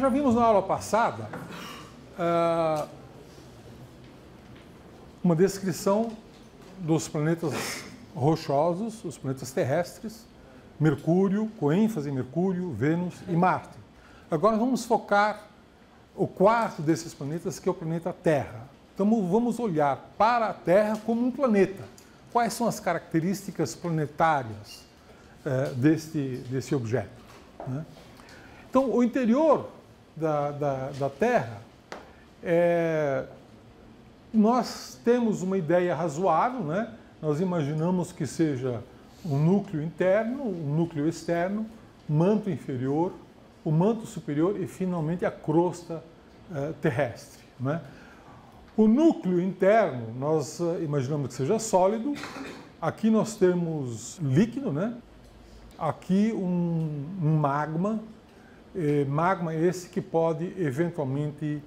já vimos na aula passada uma descrição dos planetas rochosos, os planetas terrestres, Mercúrio, com ênfase em Mercúrio, Vênus e Marte. Agora vamos focar o quarto desses planetas, que é o planeta Terra. Então vamos olhar para a Terra como um planeta. Quais são as características planetárias desse objeto, né? Então, o interior da Terra, nós temos uma ideia razoável, né? Nós imaginamos que seja um núcleo interno, um núcleo externo, manto inferior, o manto superior e, finalmente, a crosta terrestre, né? O núcleo interno, nós imaginamos que seja sólido. Aqui nós temos líquido, né? Aqui um magma. Magma esse que pode, eventualmente,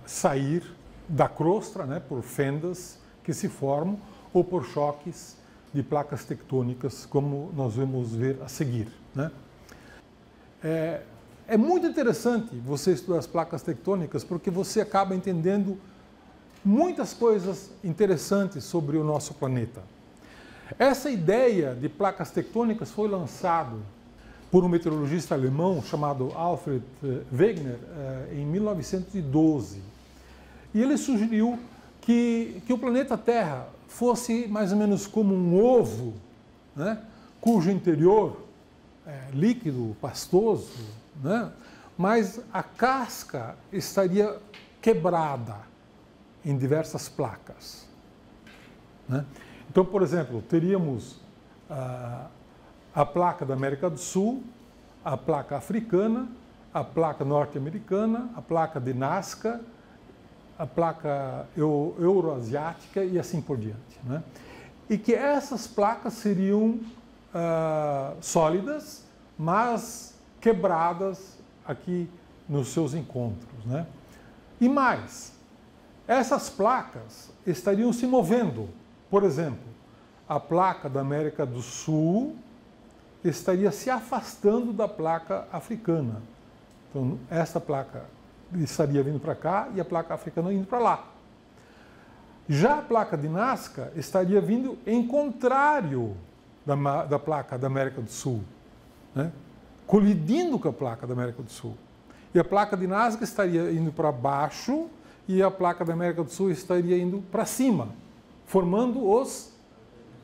sair da crosta, né? Por fendas que se formam ou por choques de placas tectônicas, como nós vamos ver a seguir, né? É muito interessante você estudar as placas tectônicas, porque você acaba entendendo muitas coisas interessantes sobre o nosso planeta. Essa ideia de placas tectônicas foi lançada por um meteorologista alemão chamado Alfred Wegener em 1912. E ele sugeriu que o planeta Terra fosse mais ou menos como um ovo, né, cujo interior é líquido, pastoso, né, mas a casca estaria quebrada em diversas placas, né? Então, por exemplo, teríamos a placa da América do Sul, a placa africana, a placa norte-americana, a placa de Nazca, a placa euroasiática e assim por diante, né? E que essas placas seriam sólidas, mas quebradas aqui nos seus encontros, né? E mais, essas placas estariam se movendo. Por exemplo, a placa da América do Sul estaria se afastando da placa africana. Então, essa placa estaria vindo para cá e a placa africana indo para lá. Já a placa de Nazca estaria vindo em contrário da placa da América do Sul, né? Colidindo com a placa da América do Sul. E a placa de Nazca estaria indo para baixo e a placa da América do Sul estaria indo para cima, formando os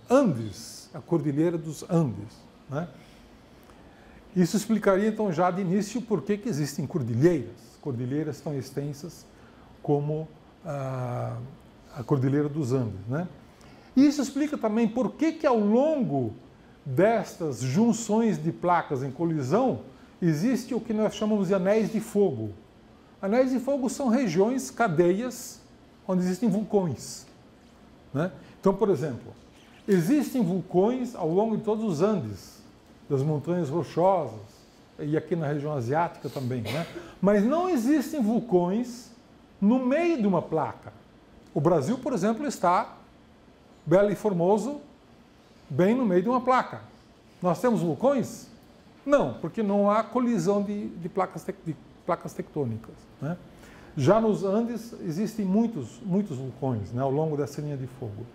Andes, a Cordilheira dos Andes, né? Isso explicaria, então, já de início, por que existem cordilheiras tão extensas como a Cordilheira dos Andes, né? E isso explica também por que ao longo destas junções de placas em colisão existe o que nós chamamos de anéis de fogo. Anéis de fogo são regiões, cadeias, onde existem vulcões, né? Então, por exemplo, existem vulcões ao longo de todos os Andes, das montanhas rochosas, e aqui na região asiática também, né? Mas não existem vulcões no meio de uma placa. O Brasil, por exemplo, está belo e formoso, bem no meio de uma placa. Nós temos vulcões? Não, porque não há colisão de placas tectônicas, né? Já nos Andes existem muitos vulcões, né, ao longo dessa linha de fogo.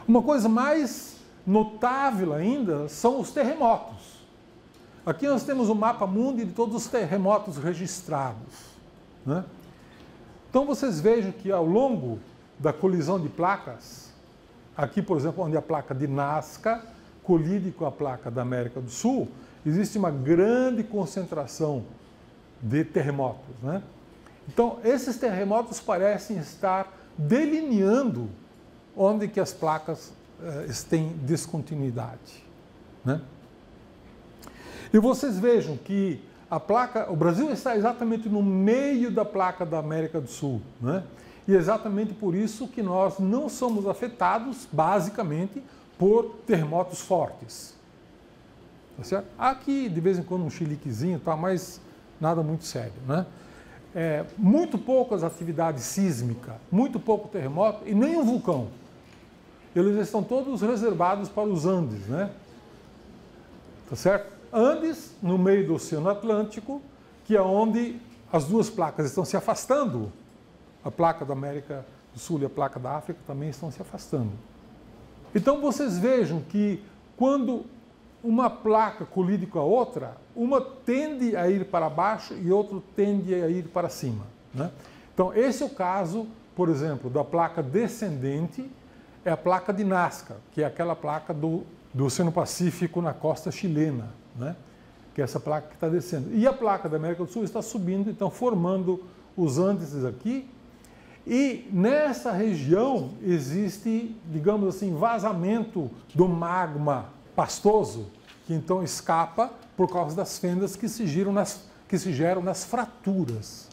Uma coisa mais notável ainda são os terremotos. Aqui nós temos o mapa mundi de todos os terremotos registrados, né? Então vocês vejam que ao longo da colisão de placas, aqui, por exemplo, onde a placa de Nazca colide com a placa da América do Sul, existe uma grande concentração de terremotos, né? Então, esses terremotos parecem estar delineando onde que as placas têm descontinuidade, né? E vocês vejam que o Brasil está exatamente no meio da placa da América do Sul, né? E é exatamente por isso que nós não somos afetados, basicamente, por terremotos fortes. Tá certo? Aqui, de vez em quando, um chiliquezinho, tá, mas nada muito sério, né? Muito poucas atividades sísmicas, muito pouco terremoto e nem um vulcão. Eles estão todos reservados para os Andes, né? Tá certo? Andes, no meio do Oceano Atlântico, que é onde as duas placas estão se afastando. A placa da América do Sul e a placa da África também estão se afastando. Então vocês vejam que quando uma placa colide com a outra, uma tende a ir para baixo e outra tende a ir para cima, né? Então esse é o caso, por exemplo, da placa descendente, é a placa de Nazca, que é aquela placa do Oceano Pacífico na costa chilena, né? Que é essa placa que está descendo. E a placa da América do Sul está subindo, então formando os Andes aqui. E nessa região existe, digamos assim, vazamento do magma pastoso, que então escapa por causa das fendas que se geram nas fraturas.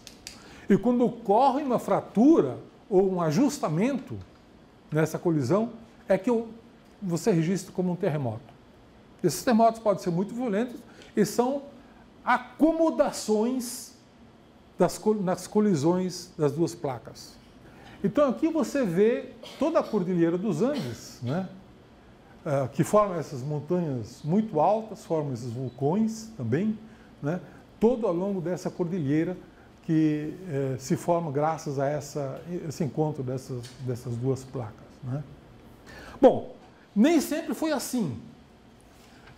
E quando ocorre uma fratura ou um ajustamento nessa colisão, é que você registra como um terremoto. Esses terremotos podem ser muito violentos e são acomodações nas colisões das duas placas. Então aqui você vê toda a Cordilheira dos Andes, né? Que forma essas montanhas muito altas, formam esses vulcões também, né? Todo ao longo dessa cordilheira que se forma graças a esse encontro dessas duas placas, né? Bom, nem sempre foi assim.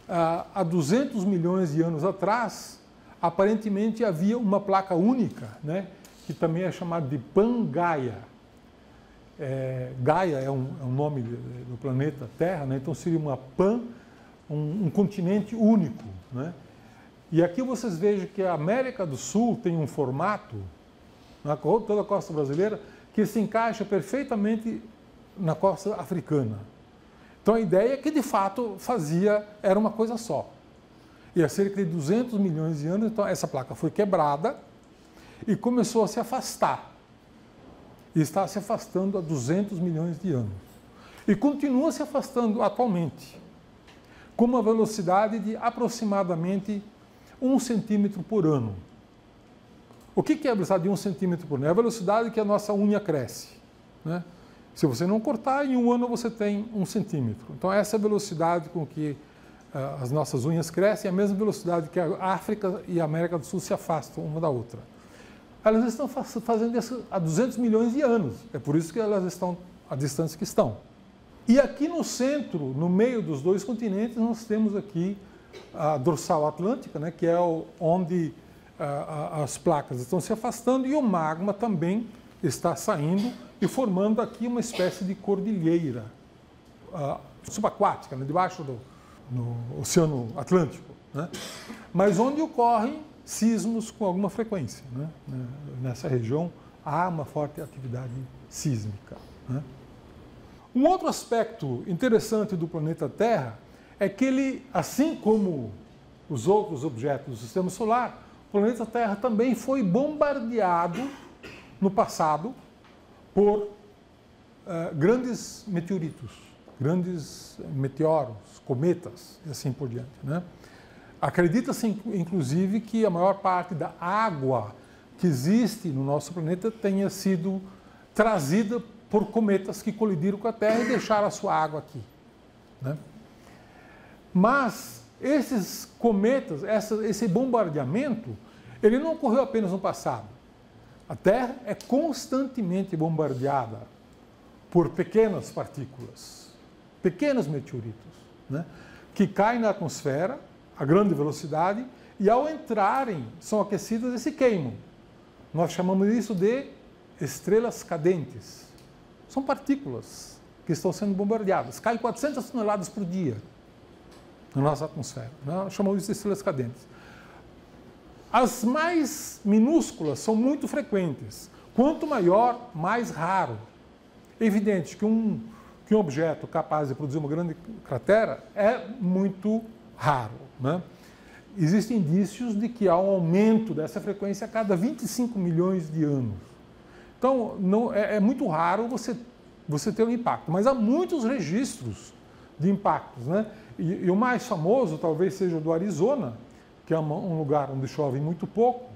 Há 200 milhões de anos atrás, aparentemente havia uma placa única, né? Que também é chamada de Pangaia. Gaia é um nome do planeta Terra, né? Então seria uma um continente único, né? E aqui vocês vejam que a América do Sul tem um formato, toda a costa brasileira, que se encaixa perfeitamente na costa africana. Então a ideia é que de fato era uma coisa só. E há cerca de 200 milhões de anos, então essa placa foi quebrada e começou a se afastar. E está se afastando há 200 milhões de anos. E continua se afastando atualmente, com uma velocidade de aproximadamente 1 centímetro por ano. O que é a velocidade de 1 centímetro por ano? É a velocidade que a nossa unha cresce, né? Se você não cortar, em um ano você tem 1 centímetro. Então essa é a velocidade com que as nossas unhas crescem, é a mesma velocidade que a África e a América do Sul se afastam uma da outra. Elas estão fazendo isso há 200 milhões de anos. É por isso que elas estão à distância que estão. E aqui no centro, no meio dos dois continentes, nós temos aqui a dorsal atlântica, né, que é onde as placas estão se afastando e o magma também está saindo e formando aqui uma espécie de cordilheira subaquática, né, debaixo do Oceano Atlântico, né, mas onde ocorrem sismos com alguma frequência, né? Nessa região há uma forte atividade sísmica, né? Um outro aspecto interessante do planeta Terra é que ele, assim como os outros objetos do Sistema Solar, o planeta Terra também foi bombardeado no passado por grandes meteoritos, grandes meteoros, cometas e assim por diante, né? Acredita-se, inclusive, que a maior parte da água que existe no nosso planeta tenha sido trazida por cometas que colidiram com a Terra e deixaram a sua água aqui, né? Mas esses cometas, esse bombardeamento, ele não ocorreu apenas no passado. A Terra é constantemente bombardeada por pequenas partículas, pequenos meteoritos, né, que caem na atmosfera a grande velocidade e ao entrarem são aquecidas e se queimam. Nós chamamos isso de estrelas cadentes. São partículas que estão sendo bombardeadas. Caem 400 toneladas por dia na nossa atmosfera. Nós chamamos isso de estrelas cadentes. As mais minúsculas são muito frequentes. Quanto maior, mais raro. É evidente que um objeto capaz de produzir uma grande cratera é muito raro, né? Existem indícios de que há um aumento dessa frequência a cada 25 milhões de anos. Então, é muito raro você ter um impacto, mas há muitos registros de impactos, né? E o mais famoso talvez seja o do Arizona, que é um lugar onde chove muito pouco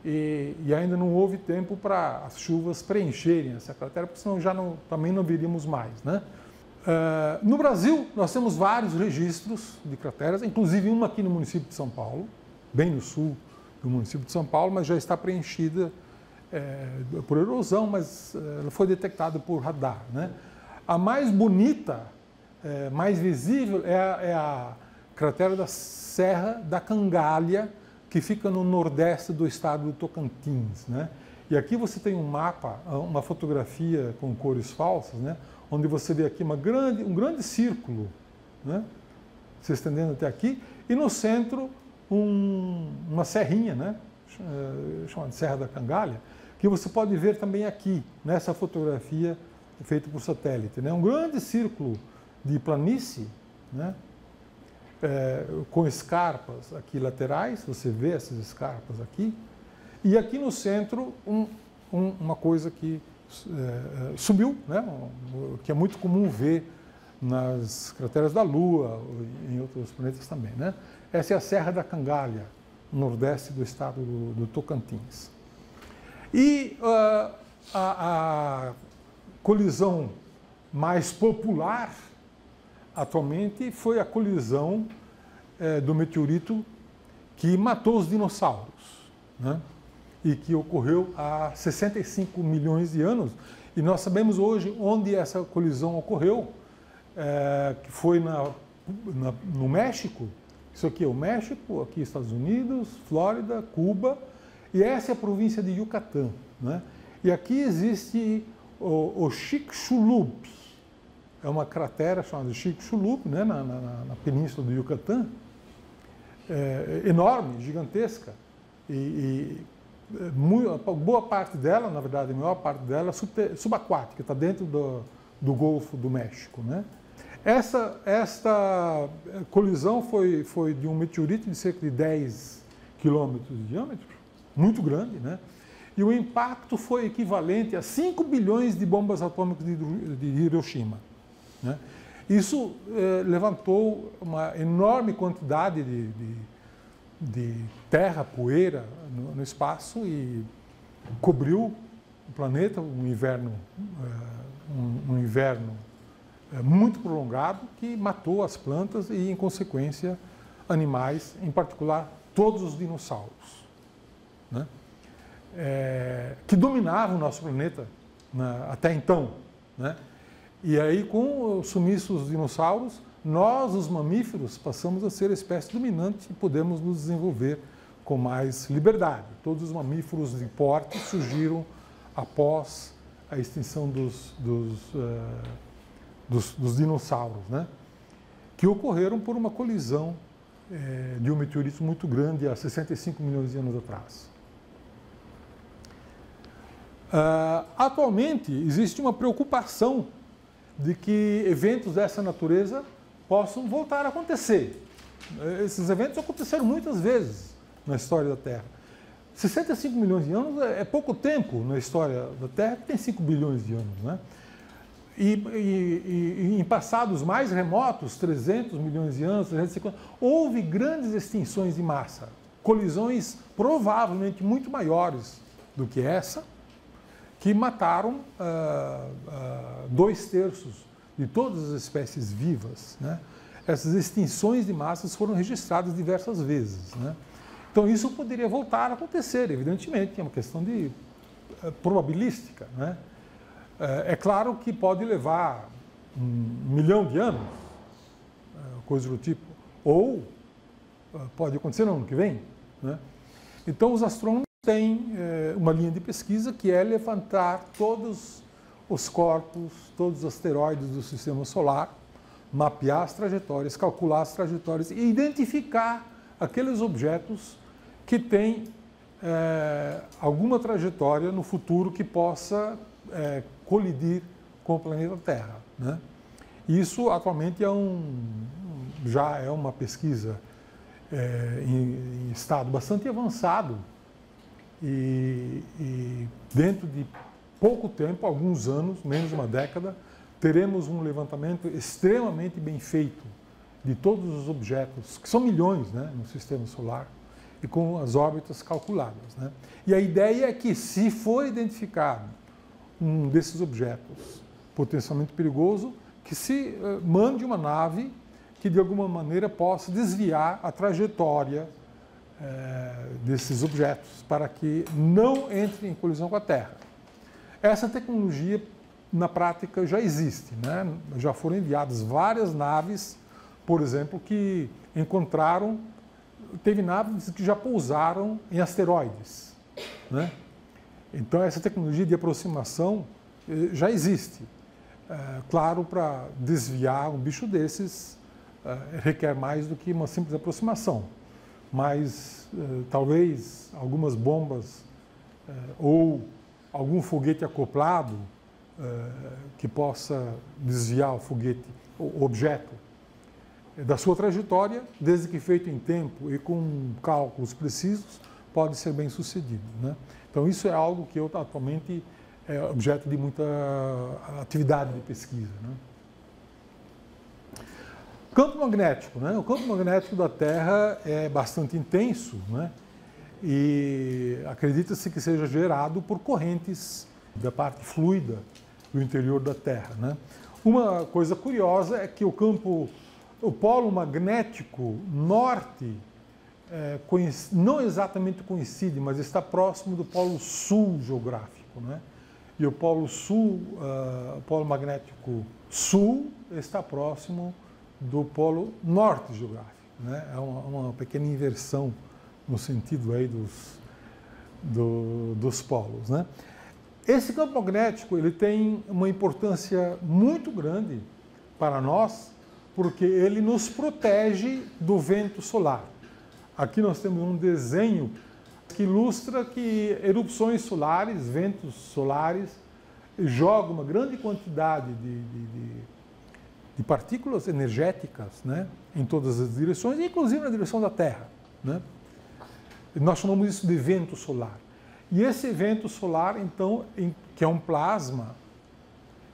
e ainda não houve tempo para as chuvas preencherem essa cratera, porque senão também não viríamos mais, né? No Brasil, nós temos vários registros de crateras, inclusive uma aqui no município de São Paulo, bem no sul do município de São Paulo, mas já está preenchida por erosão, mas ela foi detectada por radar, né? A mais bonita, mais visível, é a cratera da Serra da Cangalha, que fica no nordeste do estado do Tocantins, né? E aqui você tem um mapa, uma fotografia com cores falsas, né? Onde você vê aqui um grande círculo, né? Se estendendo até aqui, e no centro uma serrinha, né? Chamada Serra da Cangalha, que você pode ver também aqui, nessa fotografia feita por satélite, né? Um grande círculo de planície, né? Com escarpas aqui laterais, você vê essas escarpas aqui, e aqui no centro uma coisa que subiu, né? Que é muito comum ver nas crateras da Lua e em outros planetas também, né? Essa é a Serra da Cangalha, no nordeste do estado do Tocantins. E a colisão mais popular atualmente foi a colisão do meteorito que matou os dinossauros, né? E que ocorreu há 65 milhões de anos. E nós sabemos hoje onde essa colisão ocorreu, que foi no México. Isso aqui é o México, aqui Estados Unidos, Flórida, Cuba, e essa é a província de Yucatán, né? E aqui existe o Chicxulub, é uma cratera chamada Chicxulub, né? na península do Yucatán, enorme, gigantesca, boa parte dela, na verdade, a maior parte dela é subaquática, está dentro do Golfo do México, né? Esta colisão foi de um meteorito de cerca de 10 quilômetros de diâmetro, muito grande, né? E o impacto foi equivalente a 5 bilhões de bombas atômicas de Hiroshima, né? Isso levantou uma enorme quantidade de terra, poeira no espaço e cobriu o planeta, um inverno muito prolongado que matou as plantas e, em consequência, animais, em particular todos os dinossauros, né? Que dominavam o nosso planeta até então, né? E aí, com o sumiço dos dinossauros, nós, os mamíferos, passamos a ser a espécie dominante e podemos nos desenvolver com mais liberdade. Todos os mamíferos de porte surgiram após a extinção dos dinossauros, né? Que ocorreram por uma colisão de um meteorito muito grande há 65 milhões de anos atrás. Atualmente, existe uma preocupação de que eventos dessa natureza possam voltar a acontecer. Esses eventos aconteceram muitas vezes na história da Terra. 65 milhões de anos é pouco tempo na história da Terra, que tem 5 bilhões de anos, né? E em passados mais remotos, 300 milhões de anos, 350, houve grandes extinções de massa, colisões provavelmente muito maiores do que essa, que mataram 2/3 de todas as espécies vivas, né? Essas extinções de massas foram registradas diversas vezes, né? Então isso poderia voltar a acontecer, evidentemente, é uma questão de probabilística, né? É claro que pode levar 1 milhão de anos, coisa do tipo, ou pode acontecer no ano que vem, né? Então os astrônomos têm uma linha de pesquisa que é levantar todos os corpos, todos os asteroides do sistema solar, mapear as trajetórias, calcular as trajetórias e identificar aqueles objetos que têm alguma trajetória no futuro que possa colidir com o planeta Terra, né? Isso atualmente já é uma pesquisa em estado bastante avançado e dentro de pouco tempo, alguns anos, menos de uma década, teremos um levantamento extremamente bem feito de todos os objetos, que são milhões, né, no sistema solar, e com as órbitas calculadas, né? E a ideia é que, se for identificado um desses objetos potencialmente perigoso, que se mande uma nave que, de alguma maneira, possa desviar a trajetória desses objetos para que não entrem em colisão com a Terra. Essa tecnologia, na prática, já existe, né? Já foram enviadas várias naves, por exemplo, que encontraram, teve naves que já pousaram em asteroides, né? Então, essa tecnologia de aproximação já existe. Claro, para desviar um bicho desses, requer mais do que uma simples aproximação. Mas, talvez, algumas bombas ou algum foguete acoplado que possa desviar o foguete, o objeto, da sua trajetória, desde que feito em tempo e com cálculos precisos, pode ser bem sucedido, né? Então, isso é algo que atualmente é objeto de muita atividade de pesquisa, né? Campo magnético, né? O campo magnético da Terra é bastante intenso, né? E acredita-se que seja gerado por correntes da parte fluida do interior da Terra, né? Uma coisa curiosa é que o polo magnético norte não exatamente coincide, mas está próximo do polo sul geográfico, né? E o polo sul, o polo magnético sul está próximo do polo norte geográfico, né? É uma pequena inversão no sentido aí dos polos, né? Esse campo magnético ele tem uma importância muito grande para nós, porque ele nos protege do vento solar. Aqui nós temos um desenho que ilustra que erupções solares, ventos solares, jogam uma grande quantidade de partículas energéticas, né, em todas as direções, inclusive na direção da Terra, né? Nós chamamos isso de vento solar. E esse vento solar, então, que é um plasma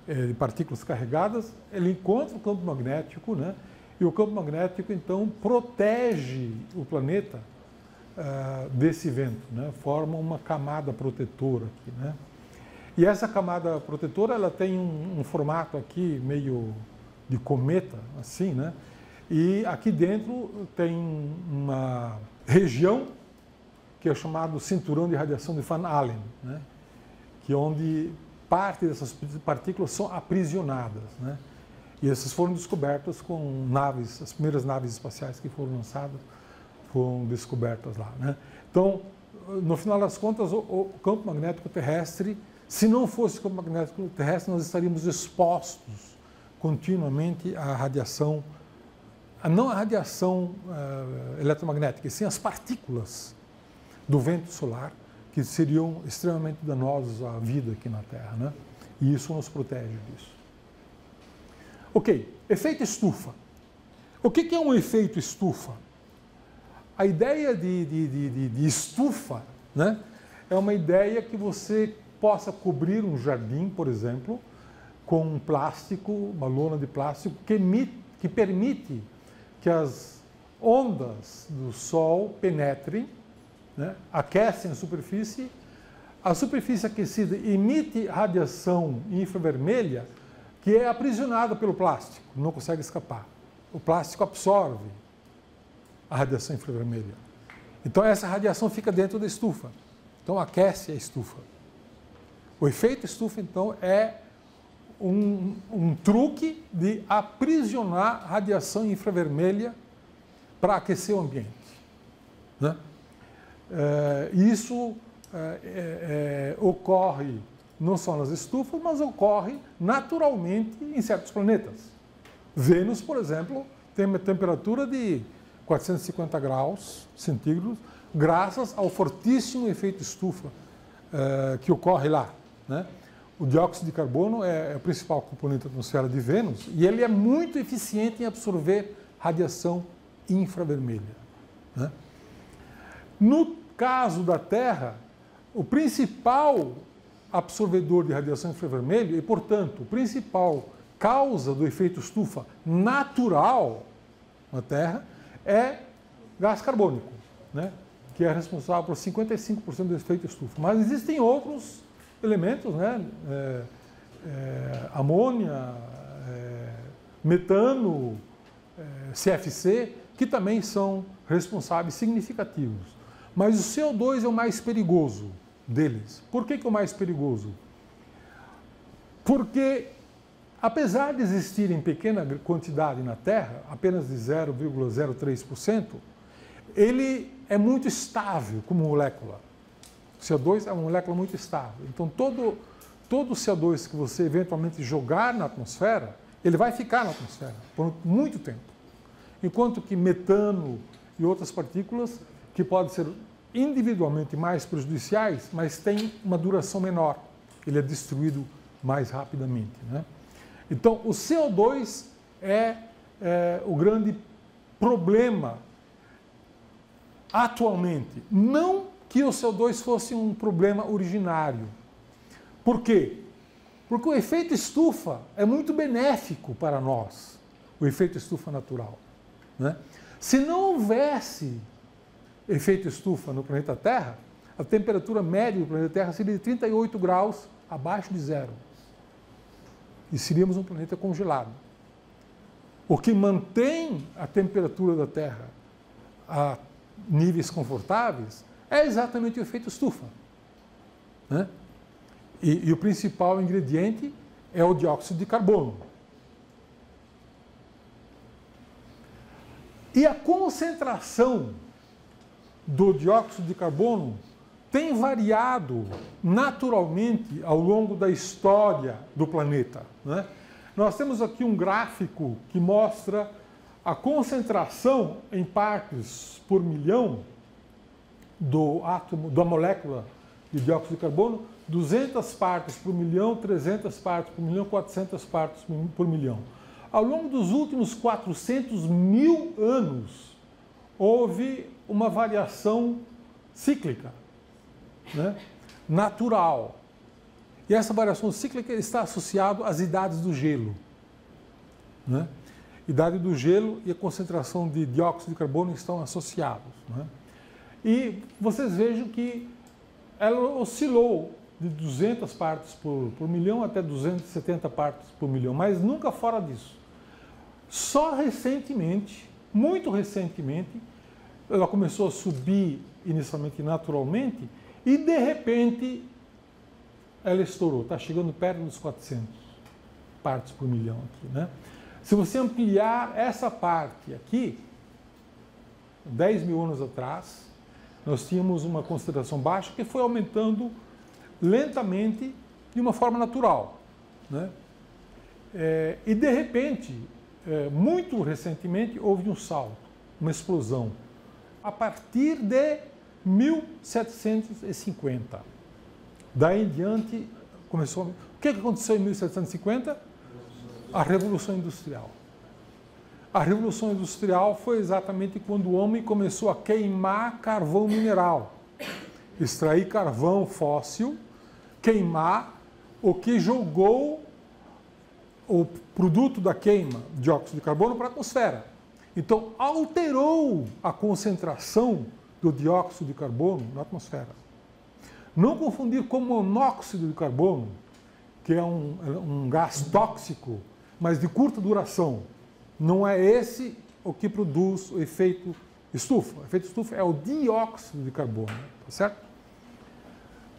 de partículas carregadas, ele encontra o campo magnético, né? E o campo magnético, então, protege o planeta desse vento, né? Forma uma camada protetora aqui, né? E essa camada protetora, ela tem um formato aqui meio de cometa, assim, né? E aqui dentro tem uma região que é chamado cinturão de radiação de Van Allen, né? Que é onde parte dessas partículas são aprisionadas, né? E essas foram descobertas com naves, as primeiras naves espaciais que foram lançadas foram descobertas lá, né? Então, no final das contas, o campo magnético terrestre, se não fosse o campo magnético terrestre, nós estaríamos expostos continuamente à radiação, não à radiação eletromagnética, e sim às partículas do vento solar, que seriam extremamente danosos à vida aqui na Terra, né? E isso nos protege disso. Ok, efeito estufa. O que é um efeito estufa? A ideia de estufa, né, é uma ideia que você possa cobrir um jardim, por exemplo, com um plástico, uma lona de plástico, que permite que as ondas do Sol penetrem, né, aquecem a superfície aquecida emite radiação infravermelha que é aprisionada pelo plástico, não consegue escapar. O plástico absorve a radiação infravermelha. Então essa radiação fica dentro da estufa, então aquece a estufa. O efeito estufa, então, é um truque de aprisionar radiação infravermelha para aquecer o ambiente, né? Isso ocorre não só nas estufas, mas ocorre naturalmente em certos planetas. Vênus, por exemplo, tem uma temperatura de 450 graus centígrados, graças ao fortíssimo efeito estufa que ocorre lá, né? O dióxido de carbono é o principal componente da atmosfera de Vênus e ele é muito eficiente em absorver radiação infravermelha, né? No caso da Terra, o principal absorvedor de radiação infravermelha e, portanto, o principal causa do efeito estufa natural na Terra é gás carbônico, né? Que é responsável por 55% do efeito estufa. Mas existem outros elementos, né? Amônia, metano, CFC, que também são responsáveis significativos. Mas o CO2 é o mais perigoso deles. Por que é o mais perigoso? Porque, apesar de existir em pequena quantidade na Terra, apenas de 0,03%, ele é muito estável como molécula. O CO2 é uma molécula muito estável. Então, todo o CO2 que você eventualmente jogar na atmosfera, ele vai ficar na atmosfera por muito tempo. Enquanto que metano e outras partículas, que podem ser individualmente mais prejudiciais, mas têm uma duração menor. Ele é destruído mais rapidamente, né? Então, o CO2 é o grande problema atualmente. Não que o CO2 fosse um problema originário. Por quê? Porque o efeito estufa é muito benéfico para nós, o efeito estufa natural, né? Se não houvesse efeito estufa no planeta Terra, a temperatura média do planeta Terra seria de 38 graus abaixo de zero. E seríamos um planeta congelado. O que mantém a temperatura da Terra a níveis confortáveis é exatamente o efeito estufa, né? E o principal ingrediente é o dióxido de carbono. E a concentração do dióxido de carbono tem variado naturalmente ao longo da história do planeta, né? Nós temos aqui um gráfico que mostra a concentração em partes por milhão do átomo, da molécula de dióxido de carbono, 200 partes por milhão, 300 partes por milhão, 400 partes por milhão. Ao longo dos últimos 400 mil anos, houve uma variação cíclica, né? Natural. E essa variação cíclica está associada às idades do gelo, né? Idade do gelo e a concentração de dióxido de carbono estão associados, né? E vocês vejam que ela oscilou de 200 partes por milhão até 270 partes por milhão, mas nunca fora disso. Só recentemente, muito recentemente, ela começou a subir inicialmente naturalmente e, de repente, ela estourou. Está chegando perto dos 400 partes por milhão aqui, né? Se você ampliar essa parte aqui, 10 mil anos atrás, nós tínhamos uma concentração baixa que foi aumentando lentamente de uma forma natural, né? E, de repente, muito recentemente, houve um salto, uma explosão, a partir de 1750. Daí em diante, começou... O que aconteceu em 1750? A Revolução Industrial. A Revolução Industrial foi exatamente quando o homem começou a queimar carvão mineral, extrair carvão fóssil, queimar, o que jogou o produto da queima, dióxido de carbono, para a atmosfera. Então, alterou a concentração do dióxido de carbono na atmosfera. Não confundir com monóxido de carbono, que é um gás tóxico, mas de curta duração. Não é esse o que produz o efeito estufa. O efeito estufa é o dióxido de carbono, tá certo?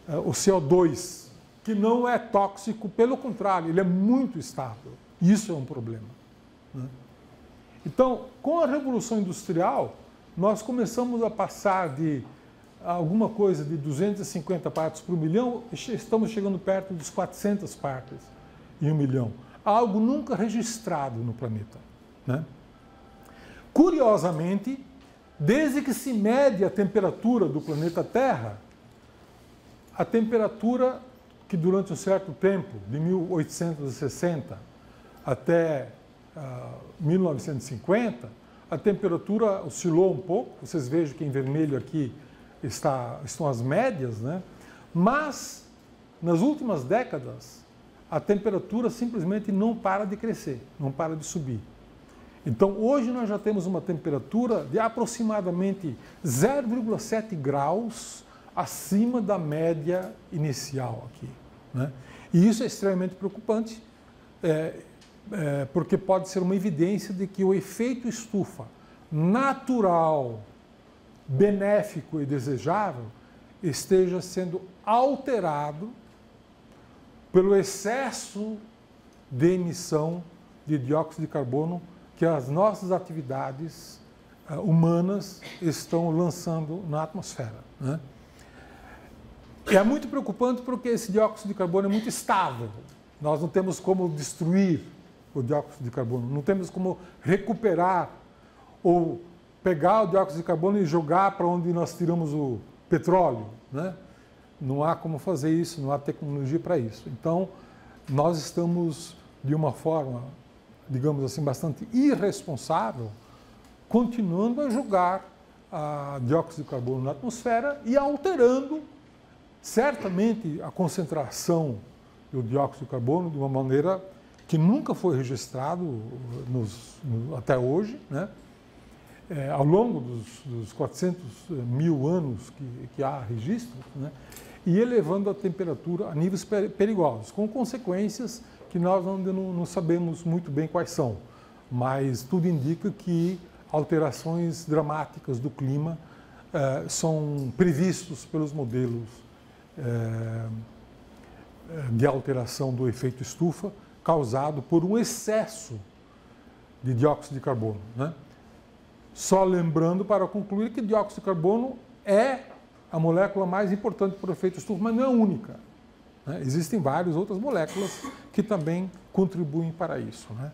O CO2, que não é tóxico, pelo contrário, ele é muito estável. Isso é um problema, né? Então, com a Revolução Industrial, nós começamos a passar de alguma coisa de 250 partes por milhão, estamos chegando perto dos 400 partes em 1 milhão. Algo nunca registrado no planeta, né? Curiosamente, desde que se mede a temperatura do planeta Terra, a temperatura que durante um certo tempo, de 1860 até 1950, a temperatura oscilou um pouco. Vocês vejam que em vermelho aqui estão as médias, né? Mas, nas últimas décadas, a temperatura simplesmente não para de crescer, não para de subir. Então, hoje nós já temos uma temperatura de aproximadamente 0,7 graus acima da média inicial aqui, né? E isso é extremamente preocupante, porque pode ser uma evidência de que o efeito estufa natural benéfico e desejável esteja sendo alterado pelo excesso de emissão de dióxido de carbono que as nossas atividades humanas estão lançando na atmosfera, né? E é muito preocupante porque esse dióxido de carbono é muito estável. Nós não temos como destruir o dióxido de carbono, não temos como recuperar ou pegar o dióxido de carbono e jogar para onde nós tiramos o petróleo, né? Não há como fazer isso, não há tecnologia para isso. Então, nós estamos, de uma forma, digamos assim, bastante irresponsável, continuando a jogar dióxido de carbono na atmosfera e alterando, certamente, a concentração do dióxido de carbono de uma maneira que nunca foi registrado até hoje, né? Ao longo dos 400 mil anos que há registros, né? E elevando a temperatura a níveis perigosos, com consequências que nós ainda não sabemos muito bem quais são, mas tudo indica que alterações dramáticas do clima são previstos pelos modelos de alteração do efeito estufa causado por um excesso de dióxido de carbono, né? Só lembrando, para concluir, que dióxido de carbono é a molécula mais importante para o efeito estufa, mas não é a única, né? Existem várias outras moléculas que também contribuem para isso, né?